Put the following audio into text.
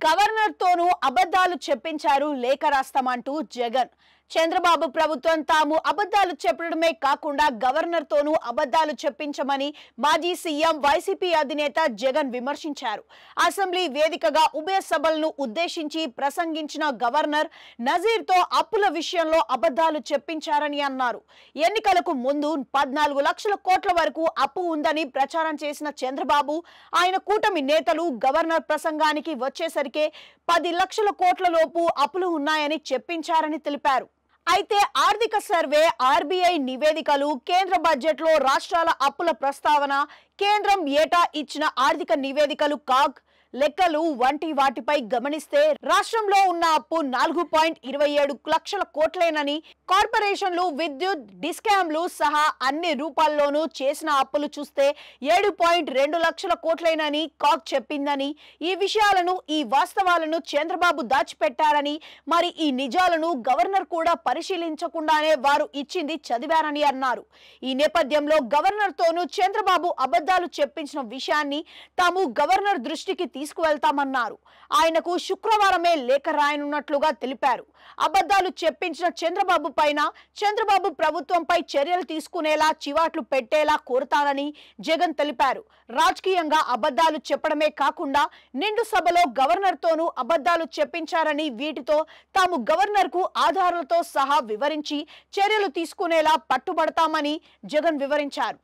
Governor తోనూ అబద్ధాలు చెప్పించారు లేఖ రాస్తామంటూ జగన్. చంద్రబాబు ప్రభుత్వం తాము అబద్ధాలు చెప్పడమే కాకుండా గవర్నర్ తోనూ అబద్ధాలు చెప్పించమని మాజీ సీఎం వైసీపీ అధినేత జగన్ విమర్శించారు. అసెంబ్లీ వేదికగా ఉభయ సభలను ఉద్దేశించి ప్రసంగించిన గవర్నర్ నజీర్తో అప్పుల విషయంలో అబద్ధాలు చెప్పించారని అన్నారు. ఎన్నికలకు ముందు 14 లక్షల కోట్ల వరకు అప్పు ఉందని ప్రచారం చేసిన చంద్రబాబు, ఆయన కూటమి నేతలు గవర్నర్ ప్రసంగానికి వచ్చేసరికే 10 లక్షల కోట్ల లోపు అప్పులు ఉన్నాయని చెప్పించారని తెలిపారు. అయితే ఆర్థిక సర్వే, ఆర్బీఐ నివేదికలు, కేంద్ర బడ్జెట్లో రాష్ట్రాల అప్పుల ప్రస్తావన, కేంద్రం ఏటా ఇచ్చిన ఆర్థిక నివేదికలు, కాగ్ లెక్కలు వంటి వాటిపై గమనిస్తే రాష్ట్రంలో ఉన్న అప్పు 4.27 లక్షల కోట్లేనని, కార్పొరేషన్లు, విద్యుత్, డిస్కామ్లు సహా అన్ని రూపాల్లోనూ చేసిన అప్పులు చూస్తే 7.2 లక్షల కోట్లేనని కాగ్ చెప్పిందని, ఈ విషయాలను, ఈ వాస్తవాలను చంద్రబాబు దాచిపెట్టారని, మరి ఈ నిజాలను గవర్నర్ కూడా పరిశీలించకుండానే వారు ఇచ్చింది చదివారని అన్నారు. ఈ నేపథ్యంలో గవర్నర్ తోనూ చంద్రబాబు అబద్ధాలు చెప్పించిన విషయాన్ని తాము గవర్నర్ దృష్టికి తీసుకువెళ్తామన్నారు. ఆయనకు శుక్రవారమే లేఖ రాయనున్నట్లుగా తెలిపారు. అబద్ధాలు చెప్పించిన చంద్రబాబు పైన, చంద్రబాబు ప్రభుత్వంపై చర్యలు తీసుకునేలా, చివాట్లు పెట్టేలా కోరుతానని జగన్ తెలిపారు. రాజకీయంగా అబద్ధాలు చెప్పడమే కాకుండా నిండు సభలో గవర్నర్ తోనూ అబద్ధాలు చెప్పించారని, వీటితో తాము గవర్నర్ కు ఆధారాలతో సహా వివరించి చర్యలు తీసుకునేలా పట్టుబడతామని జగన్ వివరించారు.